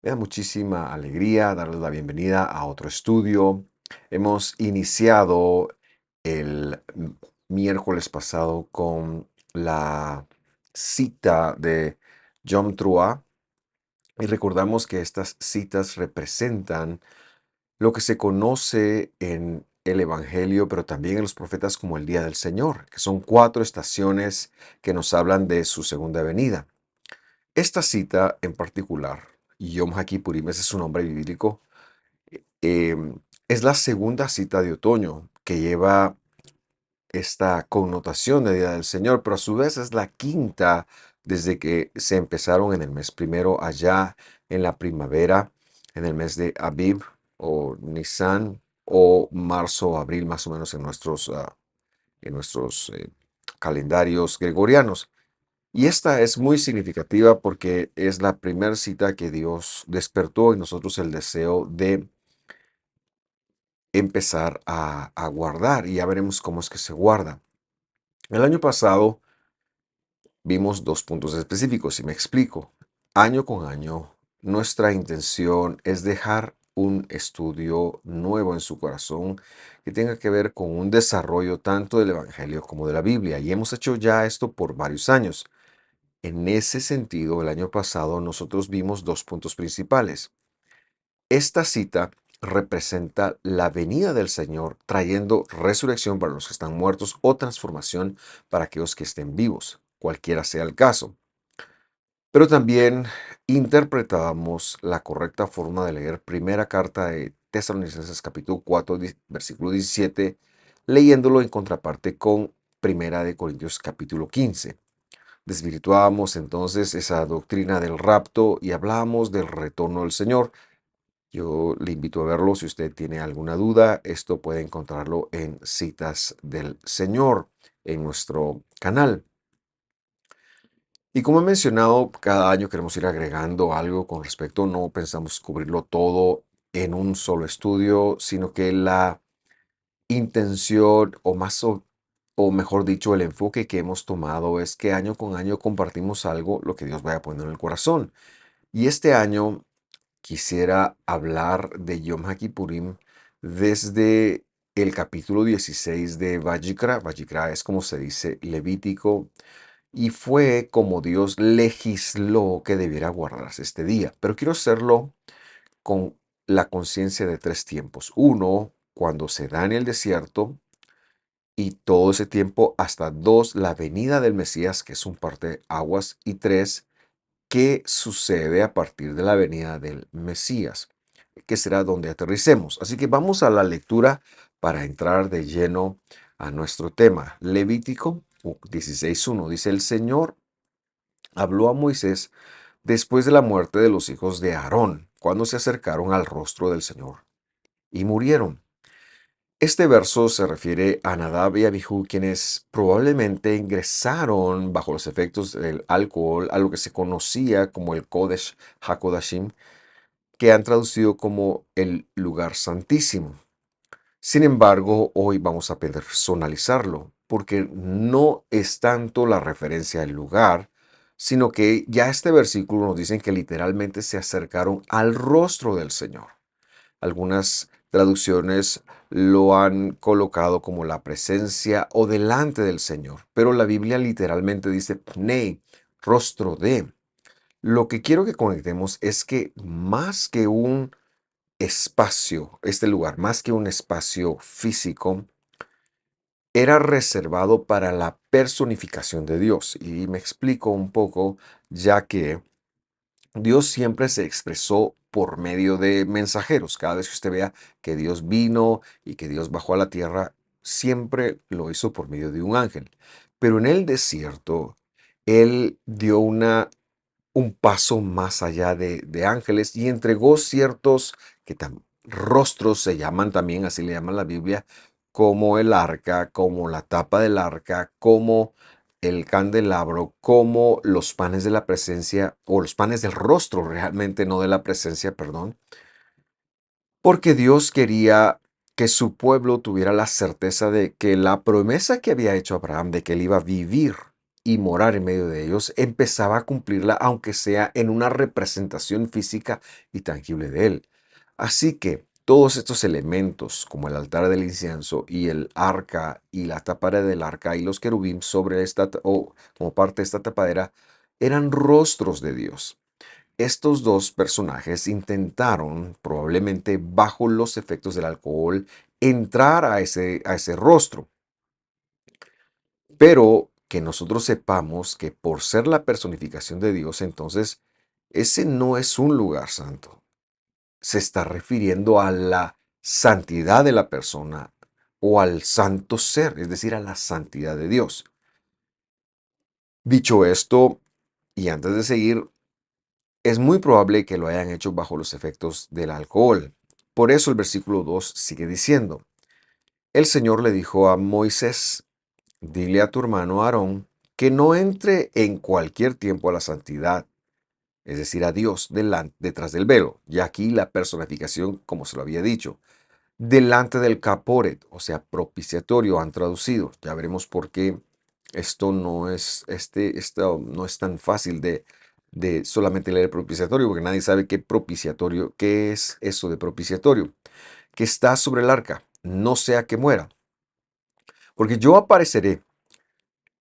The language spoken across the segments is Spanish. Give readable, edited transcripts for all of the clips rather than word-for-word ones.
Me da muchísima alegría darles la bienvenida a otro estudio. Hemos iniciado el miércoles pasado con la cita de John Trua y recordamos que estas citas representan lo que se conoce en el Evangelio, pero también en los profetas como el Día del Señor, que son 4 estaciones que nos hablan de su segunda venida. Esta cita en particular, Yom HaKippurim, ese es su nombre bíblico, es la segunda cita de otoño que lleva esta connotación de Día del Señor, pero a su vez es la quinta desde que se empezaron en el mes primero allá en la primavera, en el mes de Aviv o Nisan o marzo o abril más o menos en nuestros calendarios gregorianos. Y esta es muy significativa porque es la primera cita que Dios despertó en nosotros el deseo de empezar a guardar, y ya veremos cómo es que se guarda. El año pasado vimos 2 puntos específicos, y me explico. Año con año, nuestra intención es dejar un estudio nuevo en su corazón que tenga que ver con un desarrollo tanto del Evangelio como de la Biblia. Y hemos hecho ya esto por varios años. En ese sentido, el año pasado nosotros vimos 2 puntos principales. Esta cita representa la venida del Señor trayendo resurrección para los que están muertos o transformación para aquellos que estén vivos, cualquiera sea el caso. Pero también interpretábamos la correcta forma de leer primera carta de Tesalonicenses capítulo 4, versículo 17, leyéndolo en contraparte con primera de Corintios capítulo 15. Desvirtuábamos entonces esa doctrina del rapto y hablábamos del retorno del Señor. Yo le invito a verlo si usted tiene alguna duda. Esto puede encontrarlo en Citas del Señor en nuestro canal. Y como he mencionado, cada año queremos ir agregando algo con respecto, no pensamos cubrirlo todo en un solo estudio, sino que la intención o mejor dicho, el enfoque que hemos tomado es que año con año compartimos algo, lo que Dios vaya poniendo en el corazón. Y este año quisiera hablar de Yom HaKippurim desde el capítulo 16 de Vayikra. Vayikra es como se dice Levítico, y fue como Dios legisló que debiera guardarse este día. Pero quiero hacerlo con la conciencia de 3 tiempos. Uno, cuando se da en el desierto, y todo ese tiempo hasta dos, la venida del Mesías, que es un parteaguas, y tres, qué sucede a partir de la venida del Mesías, que será donde aterricemos. Así que vamos a la lectura para entrar de lleno a nuestro tema. Levítico 16:1 dice: el Señor habló a Moisés después de la muerte de los hijos de Aarón, cuando se acercaron al rostro del Señor y murieron. Este verso se refiere a Nadab y Abijú, quienes probablemente ingresaron bajo los efectos del alcohol a lo que se conocía como el Kodesh HaKodashim, que han traducido como el lugar santísimo. Sin embargo, hoy vamos a personalizarlo, porque no es tanto la referencia al lugar, sino que ya este versículo nos dice que literalmente se acercaron al rostro del Señor. Algunas traducciones lo han colocado como la presencia o delante del Señor, pero la Biblia literalmente dice pnei, rostro de. Lo que quiero que conectemos es que más que un espacio, este lugar, más que un espacio físico, era reservado para la personificación de Dios. Y me explico un poco, ya que Dios siempre se expresó por medio de mensajeros. Cada vez que usted vea que Dios vino y que Dios bajó a la tierra, siempre lo hizo por medio de un ángel. Pero en el desierto, Él dio un paso más allá de ángeles y entregó ciertos rostros, se llaman también, así le llama la Biblia, como el arca, como la tapa del arca, como el candelabro, como los panes de la presencia, o los panes del rostro, realmente no de la presencia, perdón, porque Dios quería que su pueblo tuviera la certeza de que la promesa que había hecho Abraham de que él iba a vivir y morar en medio de ellos, empezaba a cumplirla, aunque sea en una representación física y tangible de él. Así que todos estos elementos, como el altar del incienso y el arca y la tapadera del arca y los querubín sobre o como parte de esta tapadera, eran rostros de Dios. Estos dos personajes intentaron, probablemente bajo los efectos del alcohol, entrar a ese rostro, pero que nosotros sepamos que por ser la personificación de Dios, entonces ese no es un lugar santo. Se está refiriendo a la santidad de la persona o al santo ser, es decir, a la santidad de Dios. Dicho esto, y antes de seguir, es muy probable que lo hayan hecho bajo los efectos del alcohol. Por eso el versículo 2 sigue diciendo, el Señor le dijo a Moisés, dile a tu hermano Aarón que no entre en cualquier tiempo a la santidad, es decir, a Dios detrás del velo. Y aquí la personificación, como se lo había dicho, delante del caporet, o sea, propiciatorio, han traducido. Ya veremos por qué esto no es tan fácil de solamente leer propiciatorio, porque nadie sabe qué propiciatorio, qué es eso de propiciatorio, que está sobre el arca, no sea que muera, porque yo apareceré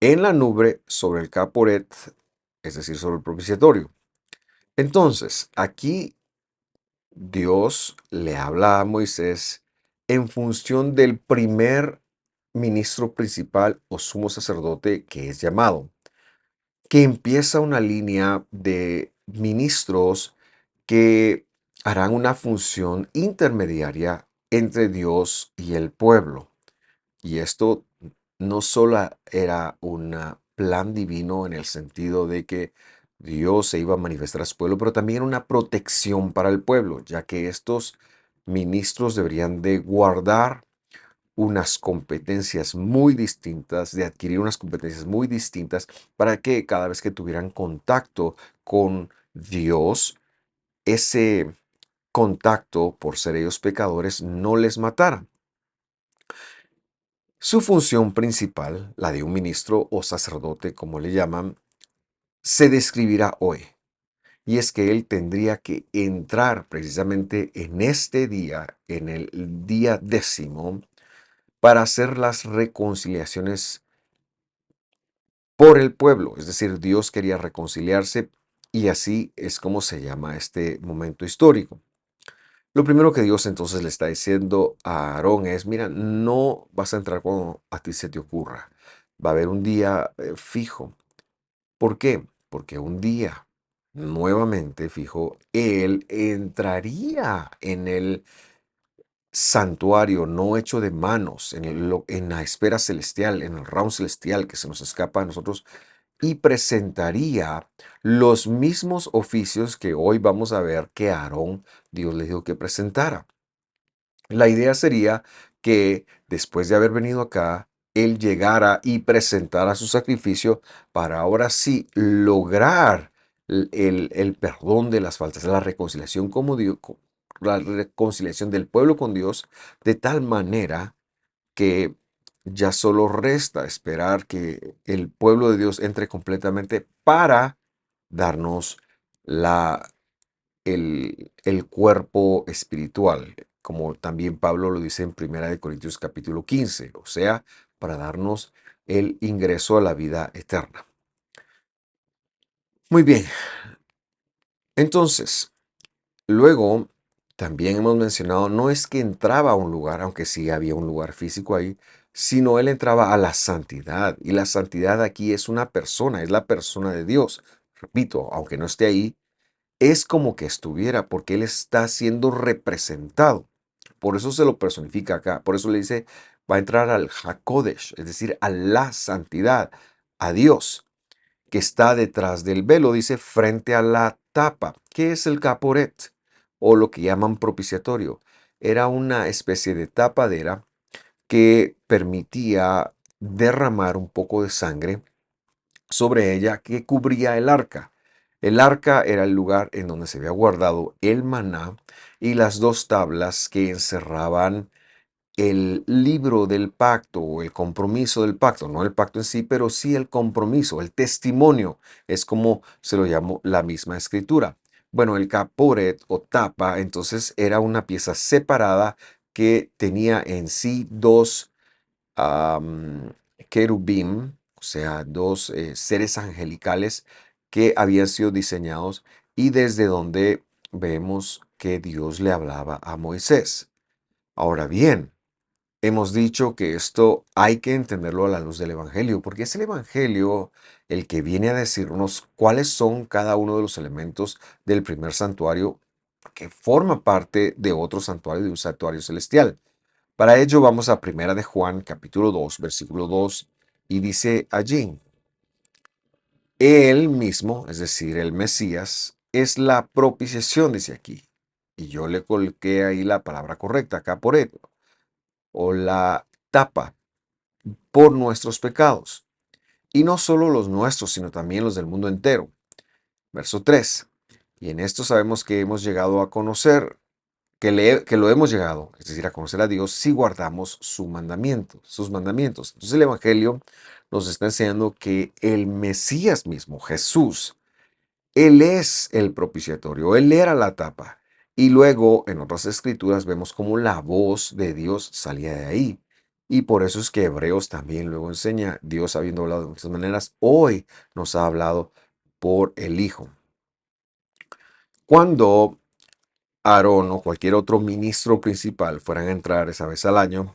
en la nube sobre el caporet, es decir, sobre el propiciatorio. Entonces, aquí Dios le habla a Moisés en función del primer ministro principal o sumo sacerdote que es llamado, que empieza una línea de ministros que harán una función intermediaria entre Dios y el pueblo. Y esto no solo era un plan divino en el sentido de que Dios se iba a manifestar a su pueblo, pero también una protección para el pueblo, ya que estos ministros deberían de guardar unas competencias muy distintas, de adquirir unas competencias muy distintas para que cada vez que tuvieran contacto con Dios, ese contacto, por ser ellos pecadores, no les matara. Su función principal, la de un ministro o sacerdote, como le llaman, se describirá hoy. Y es que él tendría que entrar precisamente en este día, en el día 10, para hacer las reconciliaciones por el pueblo. Es decir, Dios quería reconciliarse y así es como se llama este momento histórico. Lo primero que Dios entonces le está diciendo a Aarón es, mira, no vas a entrar cuando a ti se te ocurra. Va a haber un día fijo. ¿Por qué? Porque un día nuevamente fijo, él entraría en el santuario no hecho de manos, en la esfera celestial, en el round celestial que se nos escapa a nosotros y presentaría los mismos oficios que hoy vamos a ver que Aarón, Dios le dijo que presentara. La idea sería que después de haber venido acá, él llegara y presentara su sacrificio para ahora sí lograr el perdón de las faltas, la reconciliación como Dios, la reconciliación del pueblo con Dios, de tal manera que ya solo resta esperar que el pueblo de Dios entre completamente para darnos la el cuerpo espiritual, como también Pablo lo dice en Primera de Corintios capítulo 15, o sea, para darnos el ingreso a la vida eterna. Muy bien, entonces, luego también hemos mencionado, no es que entraba a un lugar, aunque sí había un lugar físico ahí, sino él entraba a la santidad, y la santidad aquí es una persona, es la persona de Dios. Repito, aunque no esté ahí, es como que estuviera, porque él está siendo representado. Por eso se lo personifica acá. Por eso le dice, va a entrar al Hakodesh, es decir, a la santidad, a Dios, que está detrás del velo, dice, frente a la tapa. ¿Qué es el caporet? O lo que llaman propiciatorio. Era una especie de tapadera que permitía derramar un poco de sangre sobre ella que cubría el arca. El arca era el lugar en donde se había guardado el maná y las dos tablas que encerraban el libro del pacto o el compromiso del pacto, no el pacto en sí, pero sí el compromiso, el testimonio, es como se lo llamó la misma escritura. Bueno, el caporet o tapa, entonces era una pieza separada que tenía en sí dos am, querubim, o sea, dos seres angelicales que habían sido diseñados y desde donde vemos que Dios le hablaba a Moisés. Ahora bien, hemos dicho que esto hay que entenderlo a la luz del Evangelio, porque es el Evangelio el que viene a decirnos cuáles son cada uno de los elementos del primer santuario que forma parte de otro santuario, de un santuario celestial. Para ello vamos a Primera de Juan, capítulo 2, versículo 2, y dice allí, Él mismo, es decir, el Mesías, es la propiciación, dice aquí. Y yo le coloqué ahí la palabra correcta, acá por él, o la tapa por nuestros pecados. Y no solo los nuestros, sino también los del mundo entero. Verso 3. Y en esto sabemos que hemos llegado a conocer, que lo hemos llegado, es decir, a conocer a Dios si guardamos su mandamiento, sus mandamientos. Entonces el Evangelio nos está enseñando que el Mesías mismo, Jesús, Él es el propiciatorio, Él era la tapa. Y luego en otras escrituras vemos cómo la voz de Dios salía de ahí. Y por eso es que Hebreos también luego enseña, Dios habiendo hablado de muchas maneras, hoy nos ha hablado por el Hijo. Cuando Aarón o cualquier otro ministro principal fueran a entrar esa vez al año,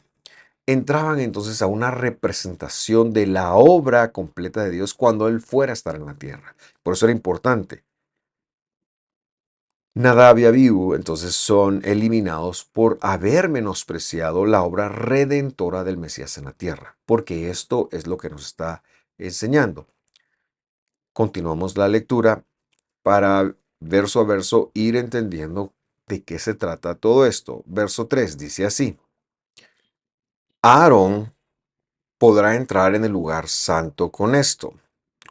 entraban entonces a una representación de la obra completa de Dios cuando Él fuera a estar en la tierra. Por eso era importante. Nadab y Abiú entonces son eliminados por haber menospreciado la obra redentora del Mesías en la tierra, porque esto es lo que nos está enseñando. Continuamos la lectura para verso a verso ir entendiendo de qué se trata todo esto. Verso 3 dice así, Aarón podrá entrar en el lugar santo con esto,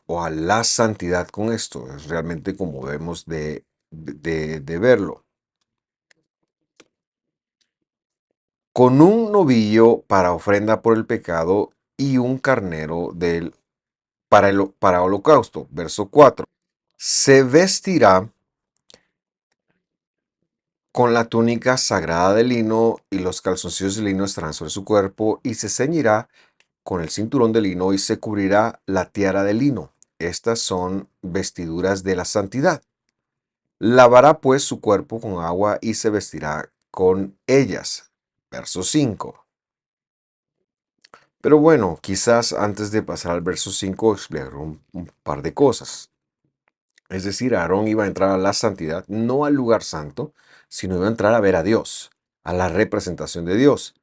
o a la santidad con esto, es realmente como debemos de verlo. Con un novillo para ofrenda por el pecado y un carnero para holocausto. Verso 4. Se vestirá con la túnica sagrada de lino y los calzoncillos de lino estarán sobre su cuerpo y se ceñirá con el cinturón de lino y se cubrirá la tiara de lino. Estas son vestiduras de la santidad. Lavará pues su cuerpo con agua y se vestirá con ellas. Verso 5. Pero bueno, quizás antes de pasar al verso 5 explicar un par de cosas. Es decir, Aarón iba a entrar a la santidad, no al lugar santo, sino iba a entrar a ver a Dios, a la representación de Dios.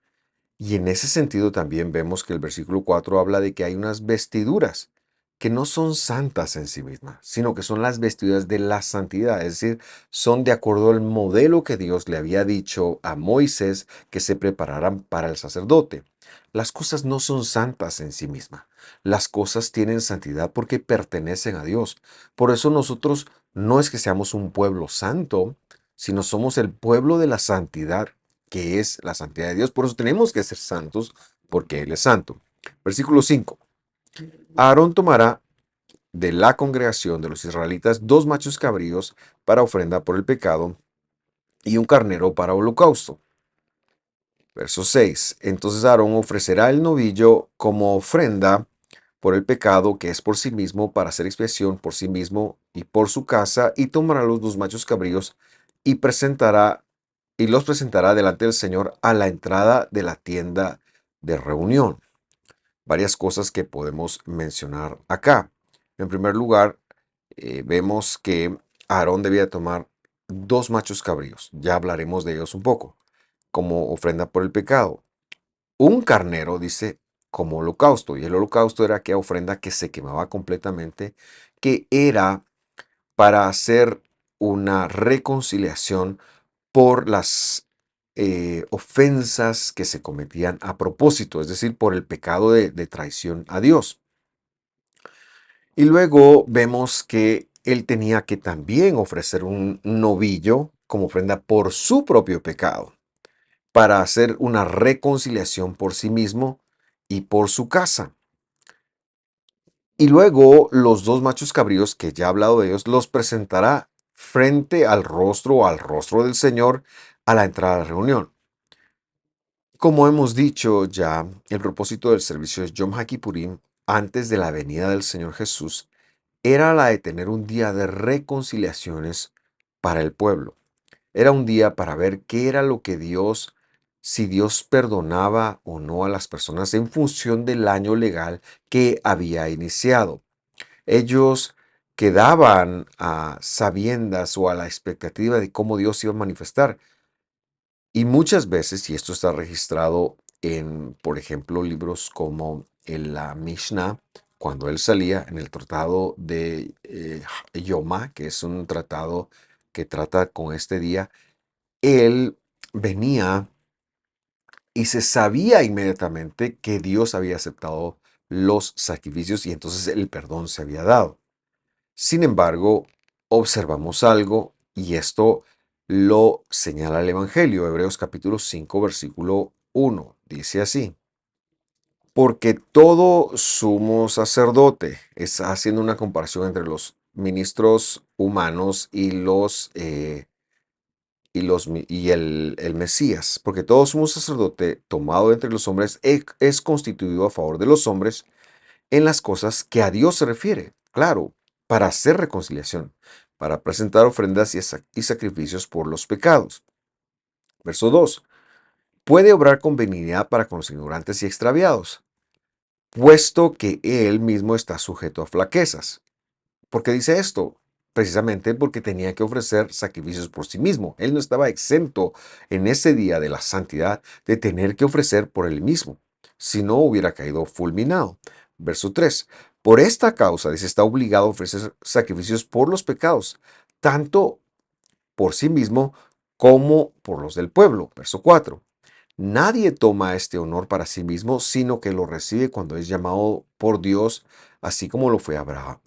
Y en ese sentido también vemos que el versículo 4 habla de que hay unas vestiduras que no son santas en sí mismas, sino que son las vestiduras de la santidad, es decir, son de acuerdo al modelo que Dios le había dicho a Moisés que se prepararan para el sacerdote. Las cosas no son santas en sí mismas, las cosas tienen santidad porque pertenecen a Dios. Por eso nosotros no es que seamos un pueblo santo, sino somos el pueblo de la santidad que es la santidad de Dios. Por eso tenemos que ser santos, porque Él es santo. Versículo 5. Aarón tomará de la congregación de los israelitas dos machos cabríos para ofrenda por el pecado y un carnero para holocausto. Verso 6. Entonces Aarón ofrecerá el novillo como ofrenda por el pecado que es por sí mismo para hacer expiación por sí mismo y por su casa y tomará los dos machos cabríos y los presentará delante del Señor a la entrada de la tienda de reunión. Varias cosas que podemos mencionar acá. En primer lugar, vemos que Aarón debía tomar dos machos cabríos, ya hablaremos de ellos un poco, como ofrenda por el pecado. Un carnero, dice, como holocausto, y el holocausto era aquella ofrenda que se quemaba completamente, que era para hacer una reconciliación por las ofensas que se cometían a propósito, es decir, por el pecado de traición a Dios. Y luego vemos que él tenía que también ofrecer un novillo como ofrenda por su propio pecado. para hacer una reconciliación por sí mismo y por su casa. Y luego los dos machos cabríos, que ya he hablado de ellos, los presentará frente al rostro del Señor, a la entrada de la reunión. Como hemos dicho ya, el propósito del servicio de Yom HaKippurim, antes de la venida del Señor Jesús, era la de tener un día de reconciliaciones para el pueblo. Era un día para ver qué era lo que Dios, si Dios perdonaba o no a las personas en función del año legal que había iniciado. Ellos quedaban a sabiendas o a la expectativa de cómo Dios iba a manifestar. Y muchas veces, y esto está registrado en, por ejemplo, libros como en la Mishnah, cuando él salía en el tratado de Yoma, que es un tratado que trata con este día, él venía y se sabía inmediatamente que Dios había aceptado los sacrificios y entonces el perdón se había dado. Sin embargo, observamos algo y esto lo señala el Evangelio, Hebreos capítulo 5, versículo 1. Dice así: porque todo sumo sacerdote, está haciendo una comparación entre los ministros humanos y el Mesías, porque todo sumo sacerdote tomado entre los hombres es constituido a favor de los hombres en las cosas que a Dios se refiere, claro, para hacer reconciliación, para presentar ofrendas y sacrificios por los pecados. Verso 2. Puede obrar con benignidad para con los ignorantes y extraviados, puesto que él mismo está sujeto a flaquezas. ¿Por qué dice esto? Precisamente porque tenía que ofrecer sacrificios por sí mismo. Él no estaba exento en ese día de la santidad de tener que ofrecer por él mismo, si no hubiera caído fulminado. Verso 3. Por esta causa, dice, está obligado a ofrecer sacrificios por los pecados, tanto por sí mismo como por los del pueblo. Verso 4. Nadie toma este honor para sí mismo, sino que lo recibe cuando es llamado por Dios, así como lo fue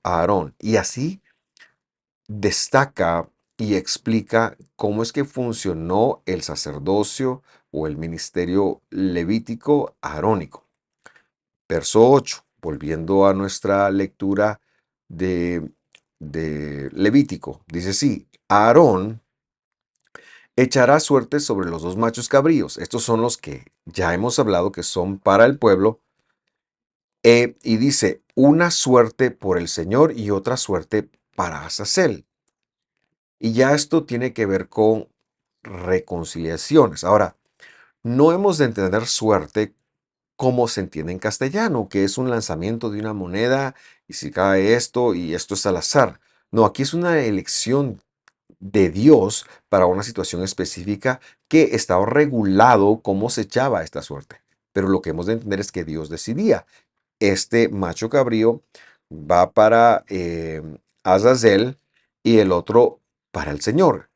Aarón. Y así destaca y explica cómo es que funcionó el sacerdocio o el ministerio levítico arónico. Verso 8, volviendo a nuestra lectura de, de Levítico, dice así: Aarón echará suerte sobre los dos machos cabríos. Estos son los que ya hemos hablado que son para el pueblo. Y dice, una suerte por el Señor y otra suerte para Azazel. Y ya esto tiene que ver con reconciliaciones. Ahora, no hemos de entender suerte como se entiende en castellano, que es un lanzamiento de una moneda y si cae esto y esto es al azar. No, aquí es una elección de Dios para una situación específica que estaba regulado cómo se echaba esta suerte. Pero lo que hemos de entender es que Dios decidía. Este macho cabrío va para Azazel y el otro para el Señor.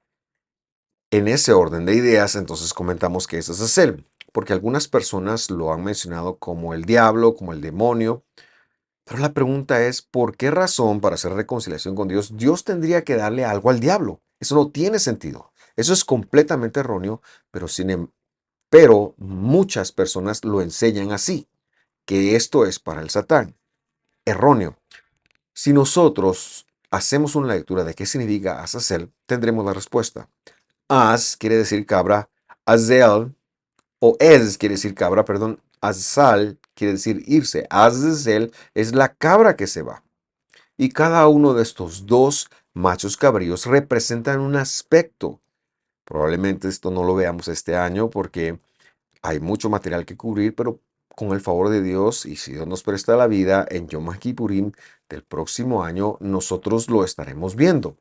En ese orden de ideas, entonces comentamos que es Azazel, porque algunas personas lo han mencionado como el diablo, como el demonio, pero la pregunta es, ¿por qué razón para hacer reconciliación con Dios, Dios tendría que darle algo al diablo? Eso no tiene sentido. Eso es completamente erróneo, pero muchas personas lo enseñan así, que esto es para el Satán. Erróneo. Si nosotros hacemos una lectura de qué significa Azazel, tendremos la respuesta. Az quiere decir cabra, Azel, o Ez quiere decir cabra, perdón, Azal quiere decir irse. Azazel es la cabra que se va. Y cada uno de estos dos machos cabríos representan un aspecto. Probablemente esto no lo veamos este año porque hay mucho material que cubrir, pero con el favor de Dios y si Dios nos presta la vida, en Yom Kippurim del próximo año nosotros lo estaremos viendo.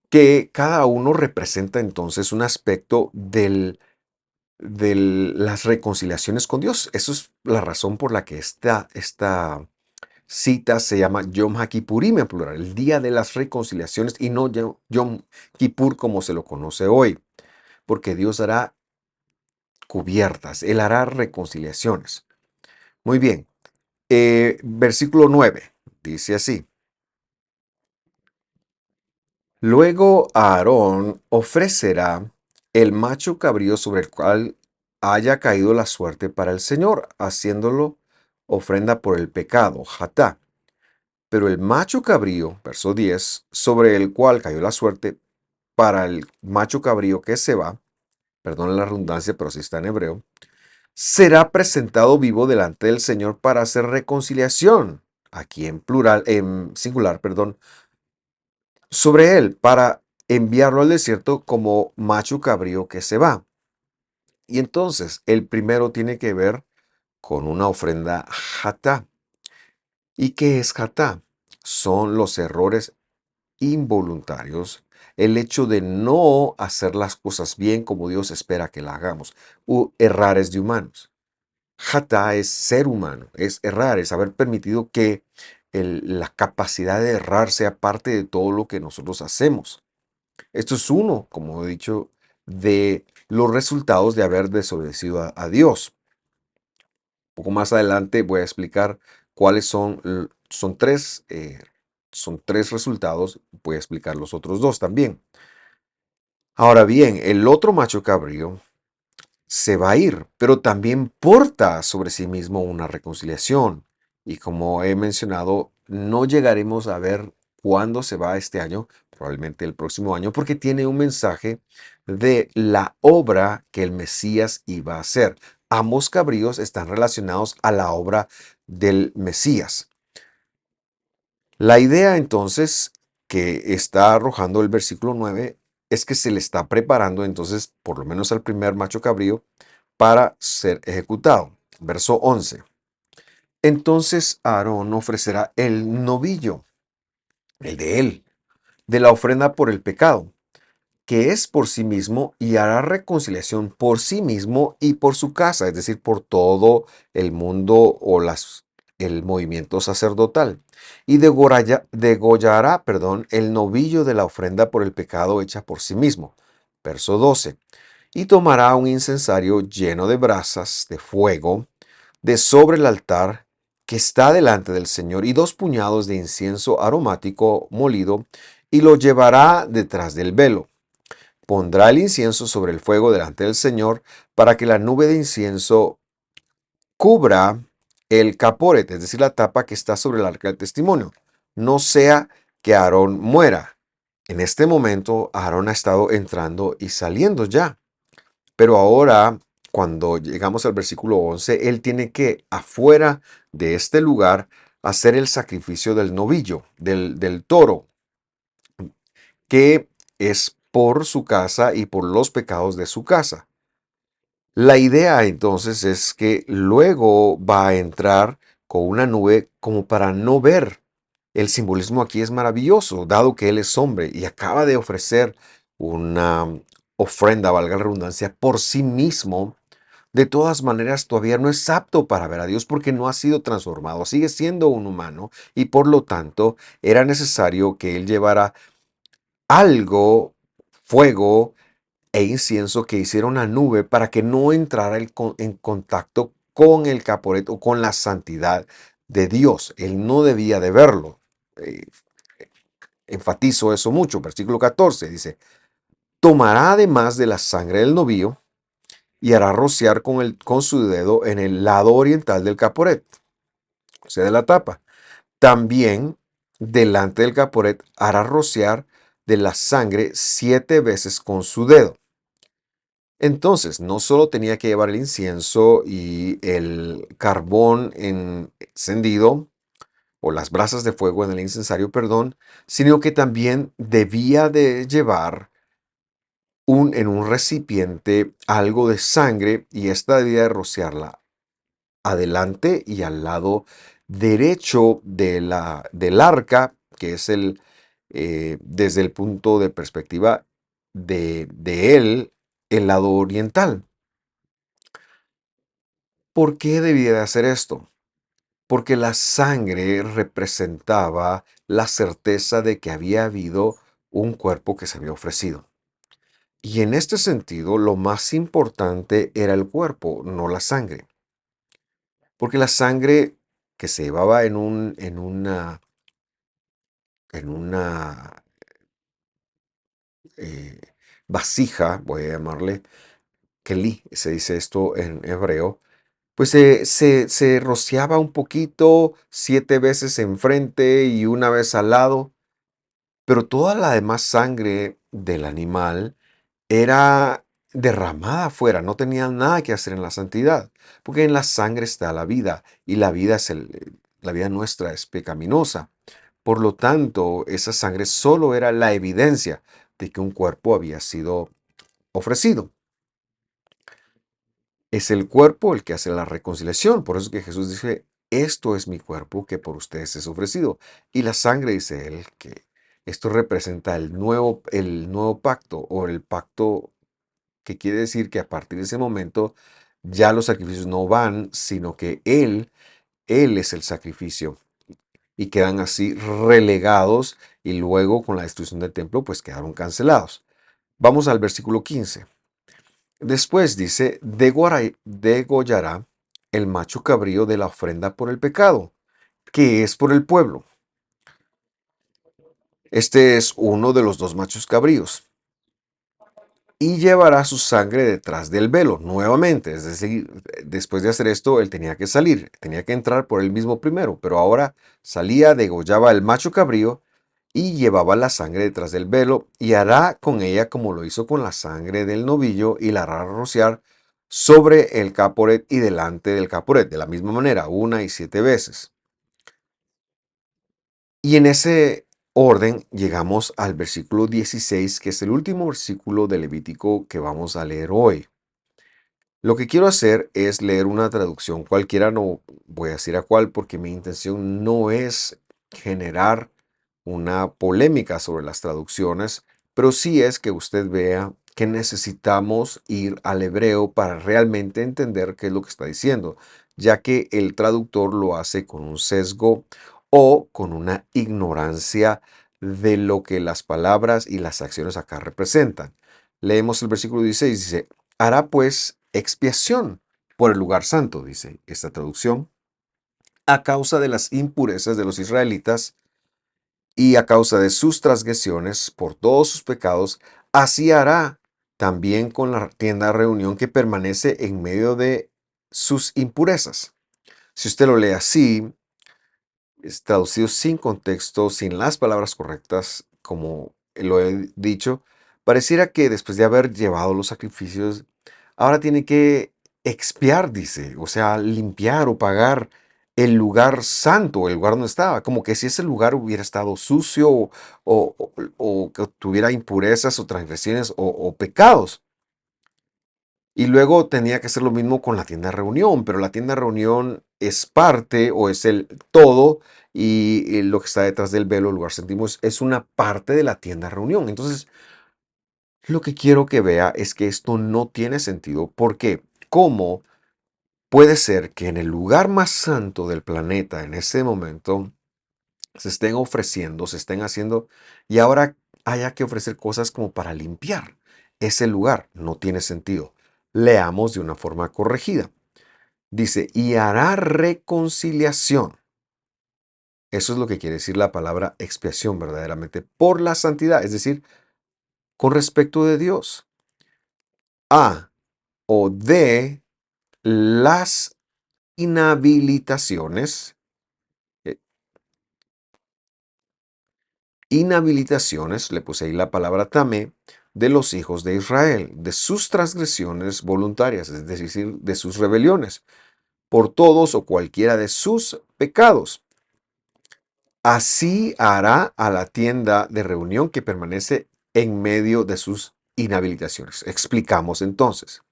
Que cada uno representa entonces un aspecto de las reconciliaciones con Dios. Eso es la razón por la que esta cita se llama Yom HaKippurim en plural, el día de las reconciliaciones y no Yom Kippur como se lo conoce hoy, porque Dios hará cubiertas, Él hará reconciliaciones. Muy bien, versículo 9 dice así: luego Aarón ofrecerá el macho cabrío sobre el cual haya caído la suerte para el Señor, haciéndolo ofrenda por el pecado, jatá. Pero el macho cabrío, verso 10, sobre el cual cayó la suerte para el macho cabrío que se va, perdón la redundancia, pero sí está en hebreo, será presentado vivo delante del Señor para hacer reconciliación, aquí en plural, en singular, perdón, sobre él, para enviarlo al desierto como macho cabrío que se va. Y entonces, el primero tiene que ver con una ofrenda jatá. ¿Y qué es jatá? Son los errores involuntarios, el hecho de no hacer las cosas bien como Dios espera que la hagamos, u errares de humanos. Jatá es ser humano, es errar, es haber permitido que la capacidad de errar sea parte de todo lo que nosotros hacemos. Esto es uno, como he dicho, de los resultados de haber desobedecido a Dios. Un poco más adelante voy a explicar cuáles son tres resultados, voy a explicar los otros dos también. Ahora bien, el otro macho cabrío se va a ir, pero también porta sobre sí mismo una reconciliación. Y como he mencionado, no llegaremos a ver cuándo se va este año, probablemente el próximo año, porque tiene un mensaje de la obra que el Mesías iba a hacer. Ambos cabríos están relacionados a la obra del Mesías. La idea entonces que está arrojando el versículo 9 es que se le está preparando entonces, por lo menos al primer macho cabrío, para ser ejecutado. Verso 11. Entonces Aarón ofrecerá el novillo, el de él, de la ofrenda por el pecado, que es por sí mismo, y hará reconciliación por sí mismo y por su casa, es decir, por todo el mundo o el movimiento sacerdotal. Y degollará, perdón, el novillo de la ofrenda por el pecado hecha por sí mismo. Verso 12. Y tomará un incensario lleno de brasas de fuego de sobre el altar que está delante del Señor y 2 puñados de incienso aromático molido, y lo llevará detrás del velo. Pondrá el incienso sobre el fuego delante del Señor para que la nube de incienso cubra el caporet, es decir, la tapa que está sobre el arca del testimonio. No sea que Aarón muera. En este momento, Aarón ha estado entrando y saliendo ya. Pero ahora, cuando llegamos al versículo 11, él tiene que, afuera de este lugar, hacer el sacrificio del novillo, del toro, que es por su casa y por los pecados de su casa. La idea entonces es que luego va a entrar con una nube como para no ver. El simbolismo aquí es maravilloso, dado que él es hombre y acaba de ofrecer una ofrenda, valga la redundancia, por sí mismo. De todas maneras, todavía no es apto para ver a Dios porque no ha sido transformado, sigue siendo un humano y por lo tanto era necesario que él llevara algo, fuego e incienso, que hiciera una nube para que no entrara en contacto con el caporet o con la santidad de Dios. Él no debía de verlo. Eh, Enfatizo eso mucho. Versículo 14 dice, tomará además de la sangre del novillo y hará rociar con su dedo en el lado oriental del caporet, o sea, de la tapa. También delante del caporet hará rociar de la sangre 7 veces con su dedo. Entonces, no solo tenía que llevar el incienso y el carbón encendido, o las brasas de fuego en el incensario, perdón, sino que también debía de llevar en un recipiente algo de sangre, y esta debía de rociarla adelante y al lado derecho del arca, que es desde el punto de perspectiva de él, el lado oriental. ¿Por qué debía de hacer esto? Porque la sangre representaba la certeza de que había habido un cuerpo que se había ofrecido. Y en este sentido, lo más importante era el cuerpo, no la sangre. Porque la sangre que se llevaba en una eh, vasija, voy a llamarle keli, se dice esto en hebreo, pues se rociaba un poquito 7 veces enfrente y una vez al lado, pero toda la demás sangre del animal era derramada afuera, no tenía nada que hacer en la santidad, porque en la sangre está la vida y la vida la vida nuestra es pecaminosa. Por lo tanto, esa sangre solo era la evidencia de que un cuerpo había sido ofrecido. Es el cuerpo el que hace la reconciliación. Por eso que Jesús dice, esto es mi cuerpo que por ustedes es ofrecido. Y la sangre, dice él, que esto representa el nuevo pacto o el pacto que quiere decir que a partir de ese momento ya los sacrificios no van, sino que Él es el sacrificio. Y quedan así relegados y luego con la destrucción del templo pues quedaron cancelados. Vamos al versículo 15. Después dice, degollará el macho cabrío de la ofrenda por el pecado, que es por el pueblo. Este es uno de los dos machos cabríos. Y llevará su sangre detrás del velo, nuevamente. Es decir, después de hacer esto, él tenía que salir, tenía que entrar por él mismo primero, pero ahora salía, degollaba el macho cabrío y llevaba la sangre detrás del velo y hará con ella como lo hizo con la sangre del novillo y la hará rociar sobre el caporet y delante del caporet, de la misma manera, 1 y 7 veces. Y en ese orden llegamos al versículo 16, que es el último versículo de Levítico que vamos a leer hoy. Lo que quiero hacer es leer una traducción cualquiera, no voy a decir a cuál, porque mi intención no es generar una polémica sobre las traducciones, pero sí es que usted vea que necesitamos ir al hebreo para realmente entender qué es lo que está diciendo, ya que el traductor lo hace con un sesgo o con una ignorancia de lo que las palabras y las acciones acá representan. Leemos el versículo 16, dice, hará pues expiación por el lugar santo, dice esta traducción, a causa de las impurezas de los israelitas y a causa de sus transgresiones por todos sus pecados, así hará también con la tienda de reunión que permanece en medio de sus impurezas. Si usted lo lee así, es traducido sin contexto, sin las palabras correctas, como lo he dicho, pareciera que después de haber llevado los sacrificios, ahora tiene que expiar, dice, o sea, limpiar o pagar el lugar santo, el lugar donde estaba, como que si ese lugar hubiera estado sucio o que tuviera impurezas o transgresiones o pecados. Y luego tenía que hacer lo mismo con la tienda de reunión, pero la tienda de reunión es parte o es el todo y lo que está detrás del velo, el lugar íntimo, es una parte de la tienda de reunión. Entonces, lo que quiero que vea es que esto no tiene sentido. ¿Por qué? ¿Cómo puede ser que en el lugar más santo del planeta en ese momento se estén ofreciendo, se estén haciendo y ahora haya que ofrecer cosas como para limpiar ese lugar? No tiene sentido. Leamos de una forma corregida. Dice, y hará reconciliación. Eso es lo que quiere decir la palabra expiación verdaderamente por la santidad, es decir, con respecto de Dios. A o de las inhabilitaciones, eh, le puse ahí la palabra tamé, de los hijos de Israel, de sus transgresiones voluntarias, es decir, de sus rebeliones, por todos o cualquiera de sus pecados. Así hará a la tienda de reunión que permanece en medio de sus inhabilitaciones. Explicamos entonces.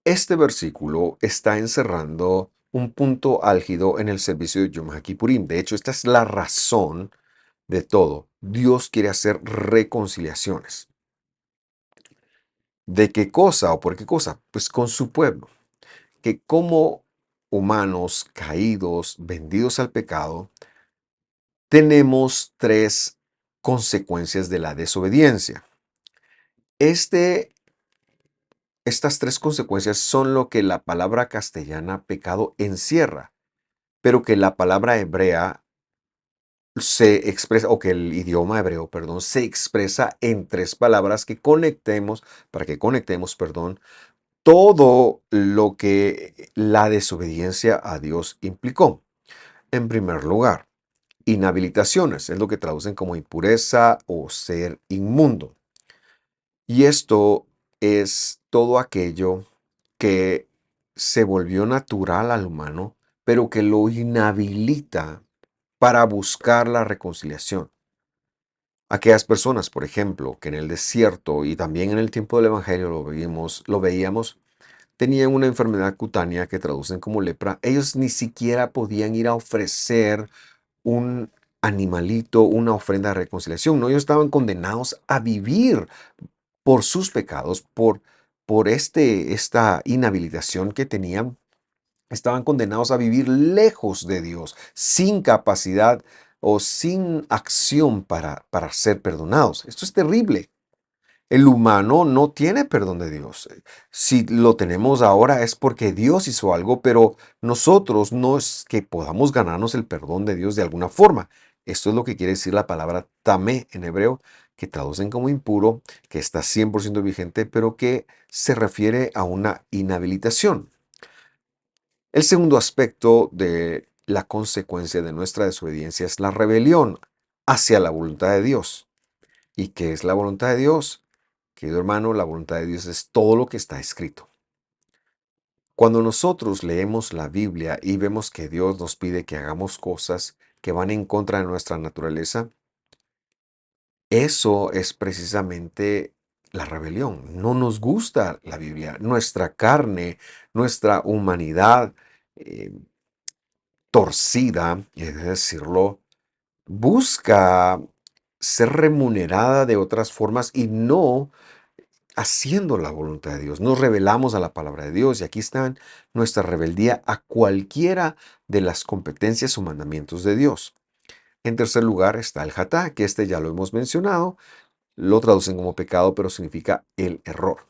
Este versículo está encerrando un punto álgido en el servicio de Yom Kippurim. De hecho, esta es la razón de todo. Dios quiere hacer reconciliaciones. ¿De qué cosa o por qué cosa? Pues con su pueblo. Que como humanos caídos, vendidos al pecado, tenemos tres consecuencias de la desobediencia. Este, estas tres consecuencias son lo que la palabra castellana pecado encierra, pero que la palabra hebrea se expresa, o que el idioma hebreo, perdón, se expresa en tres palabras que conectemos, para que conectemos, perdón, todo lo que la desobediencia a Dios implicó. En primer lugar, inhabilitaciones, es lo que traducen como impureza o ser inmundo. Y esto es todo aquello que se volvió natural al humano, pero que lo inhabilita para buscar la reconciliación. Aquellas personas, por ejemplo, que en el desierto y también en el tiempo del Evangelio lo veíamos, tenían una enfermedad cutánea que traducen como lepra, ellos ni siquiera podían ir a ofrecer un animalito, una ofrenda de reconciliación. No, ellos estaban condenados a vivir por sus pecados, por esta inhabilitación que tenían. Estaban condenados a vivir lejos de Dios, sin capacidad o sin acción para ser perdonados. Esto es terrible. El humano no tiene perdón de Dios. Si lo tenemos ahora es porque Dios hizo algo, pero nosotros no es que podamos ganarnos el perdón de Dios de alguna forma. Esto es lo que quiere decir la palabra tamé en hebreo, que traducen como impuro, que está 100% vigente, pero que se refiere a una inhabilitación. El segundo aspecto de la consecuencia de nuestra desobediencia es la rebelión hacia la voluntad de Dios. ¿Y qué es la voluntad de Dios? Querido hermano, la voluntad de Dios es todo lo que está escrito. Cuando nosotros leemos la Biblia y vemos que Dios nos pide que hagamos cosas que van en contra de nuestra naturaleza, eso es precisamente la rebelión. No nos gusta la Biblia. Nuestra carne, nuestra humanidad eh, torcida, es decirlo, busca ser remunerada de otras formas y no haciendo la voluntad de Dios. Nos rebelamos a la palabra de Dios y aquí está nuestra rebeldía a cualquiera de las competencias o mandamientos de Dios. En tercer lugar está el hatá, que este ya lo hemos mencionado, lo traducen como pecado, pero significa el error.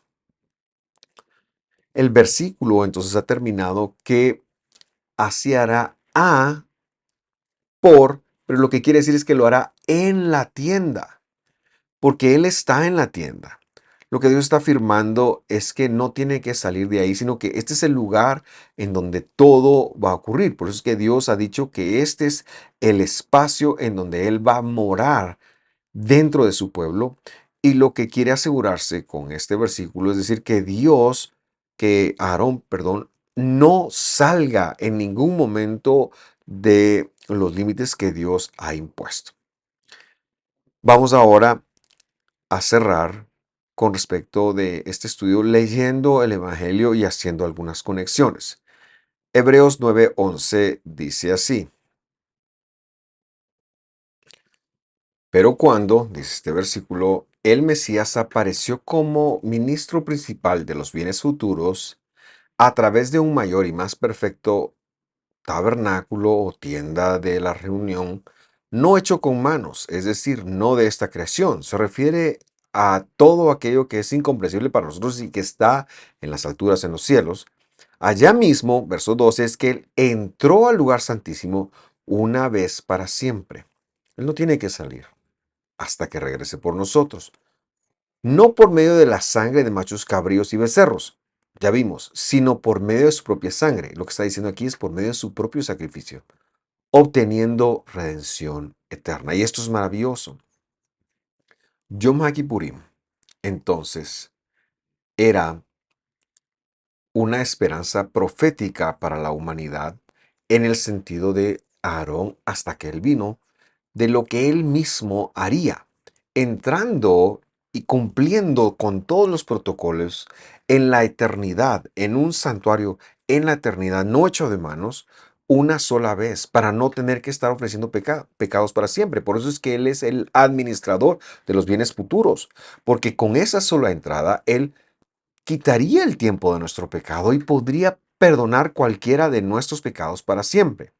El versículo entonces ha terminado que así hará a por, pero lo que quiere decir es que lo hará en la tienda, porque Él está en la tienda. Lo que Dios está afirmando es que no tiene que salir de ahí, sino que este es el lugar en donde todo va a ocurrir. Por eso es que Dios ha dicho que este es el espacio en donde Él va a morar dentro de su pueblo. Y lo que quiere asegurarse con este versículo es decir que Dios, que Aarón, perdón, no salga en ningún momento de los límites que Dios ha impuesto. Vamos ahora a cerrar con respecto de este estudio leyendo el Evangelio y haciendo algunas conexiones. Hebreos 9:11 dice así: pero cuando, dice este versículo, el Mesías apareció como ministro principal de los bienes futuros, a través de un mayor y más perfecto tabernáculo o tienda de la reunión, no hecho con manos, es decir, no de esta creación. Se refiere a todo aquello que es incomprensible para nosotros y que está en las alturas, en los cielos. Allá mismo, verso 12, es que Él entró al lugar santísimo una vez para siempre. Él no tiene que salir hasta que regrese por nosotros. No por medio de la sangre de machos cabríos y becerros, ya vimos, sino por medio de su propia sangre. Lo que está diciendo aquí es por medio de su propio sacrificio, obteniendo redención eterna. Y esto es maravilloso. Yom HaKippurim, entonces, era una esperanza profética para la humanidad en el sentido de Aarón hasta que él vino, de lo que él mismo haría, entrando y cumpliendo con todos los protocolos en la eternidad, en un santuario en la eternidad, no hecho de manos, una sola vez, para no tener que estar ofreciendo pecados para siempre. Por eso es que Él es el administrador de los bienes futuros, porque con esa sola entrada, Él quitaría el tiempo de nuestro pecado y podría perdonar cualquiera de nuestros pecados para siempre.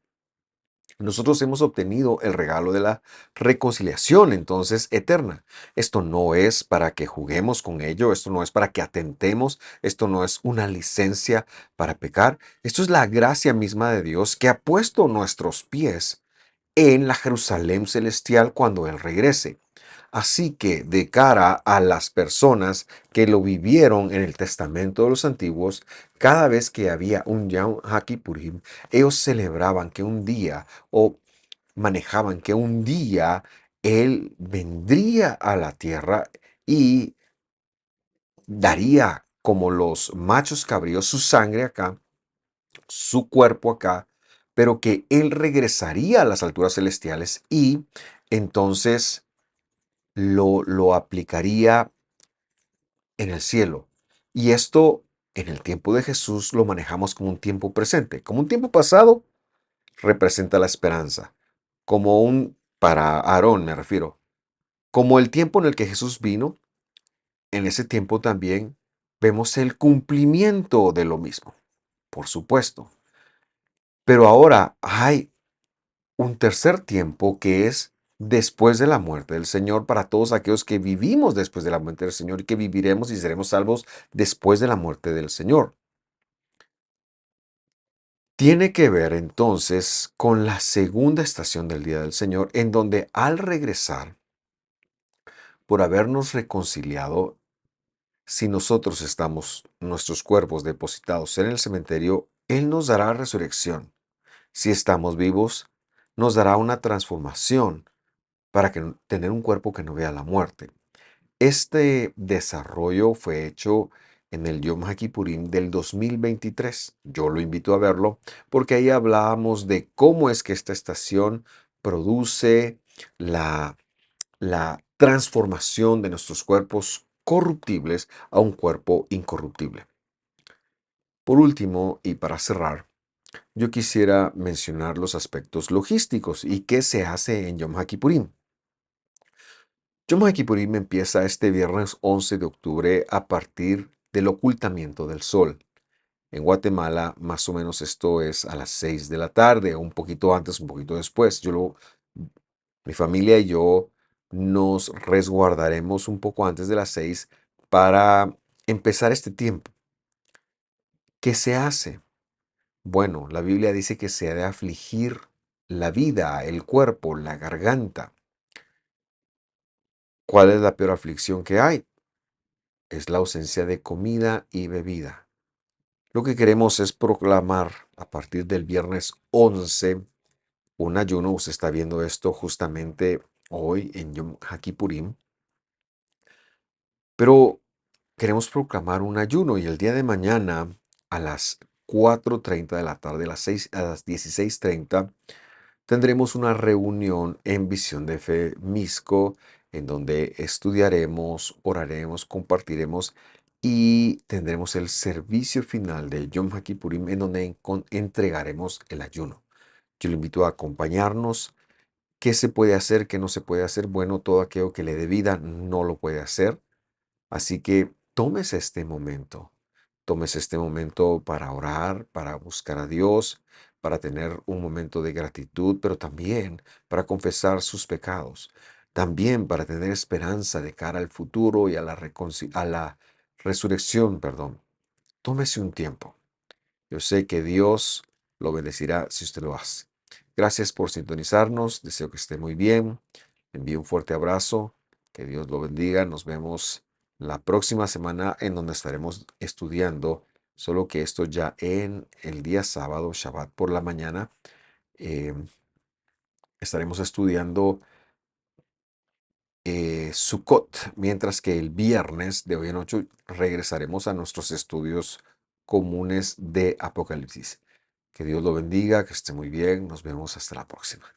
Nosotros hemos obtenido el regalo de la reconciliación, entonces, eterna. Esto no es para que juguemos con ello, esto no es para que atentemos, esto no es una licencia para pecar. Esto es la gracia misma de Dios que ha puesto nuestros pies en la Jerusalén celestial cuando Él regrese. Así que de cara a las personas que lo vivieron en el Testamento de los antiguos, cada vez que había un Yom HaKippurim, ellos celebraban que un día o manejaban que un día Él vendría a la tierra y daría como los machos cabríos su sangre acá, su cuerpo acá, pero que Él regresaría a las alturas celestiales y entonces lo aplicaría en el cielo. Y esto en el tiempo de Jesús lo manejamos como un tiempo presente. Como un tiempo pasado representa la esperanza. Para Aarón me refiero, como el tiempo en el que Jesús vino, en ese tiempo también vemos el cumplimiento de lo mismo, por supuesto. Pero ahora hay un tercer tiempo que es después de la muerte del Señor para todos aquellos que vivimos después de la muerte del Señor y que viviremos y seremos salvos después de la muerte del Señor. Tiene que ver entonces con la segunda estación del día del Señor, en donde al regresar, por habernos reconciliado, si nosotros estamos nuestros cuerpos depositados en el cementerio, Él nos dará resurrección. Si estamos vivos, nos dará una transformación para tener un cuerpo que no vea la muerte. Este desarrollo fue hecho en el Yom HaKippurim del 2023. Yo lo invito a verlo porque ahí hablábamos de cómo es que esta estación produce la, la transformación de nuestros cuerpos corruptibles a un cuerpo incorruptible. Por último, y para cerrar, yo quisiera mencionar los aspectos logísticos y qué se hace en Yom HaKippurim. Yom Kippurim empieza este viernes 11 de octubre a partir del ocultamiento del sol. En Guatemala, más o menos esto es a las 6 de la tarde, un poquito antes, un poquito después. Mi familia y yo nos resguardaremos un poco antes de las 6 para empezar este tiempo. ¿Qué se hace? Bueno, la Biblia dice que se ha de afligir la vida, el cuerpo, la garganta. ¿Cuál es la peor aflicción que hay? Es la ausencia de comida y bebida. Lo que queremos es proclamar a partir del viernes 11 un ayuno. Usted está viendo esto justamente hoy en Yom HaKippurim, pero queremos proclamar un ayuno y el día de mañana a las 4:30 de la tarde, a las 16:30, tendremos una reunión en Visión de Fe Misco, en donde estudiaremos, oraremos, compartiremos y tendremos el servicio final de Yom HaKippurim, en donde entregaremos el ayuno. Yo le invito a acompañarnos. ¿Qué se puede hacer? ¿Qué no se puede hacer? Bueno, todo aquello que le dé vida no lo puede hacer. Así que tómese este momento para orar, para buscar a Dios, para tener un momento de gratitud, pero también para confesar sus pecados, también para tener esperanza de cara al futuro y a a la resurrección, perdón. Tómese un tiempo. Yo sé que Dios lo bendecirá si usted lo hace. Gracias por sintonizarnos. Deseo que esté muy bien. Envío un fuerte abrazo. Que Dios lo bendiga. Nos vemos la próxima semana en donde estaremos estudiando, solo que esto ya en el día sábado, Shabbat por la mañana, eh, estaremos estudiando Sukkot, mientras que el viernes de hoy en 8 regresaremos a nuestros estudios comunes de Apocalipsis. Que Dios lo bendiga, que esté muy bien. Nos vemos hasta la próxima.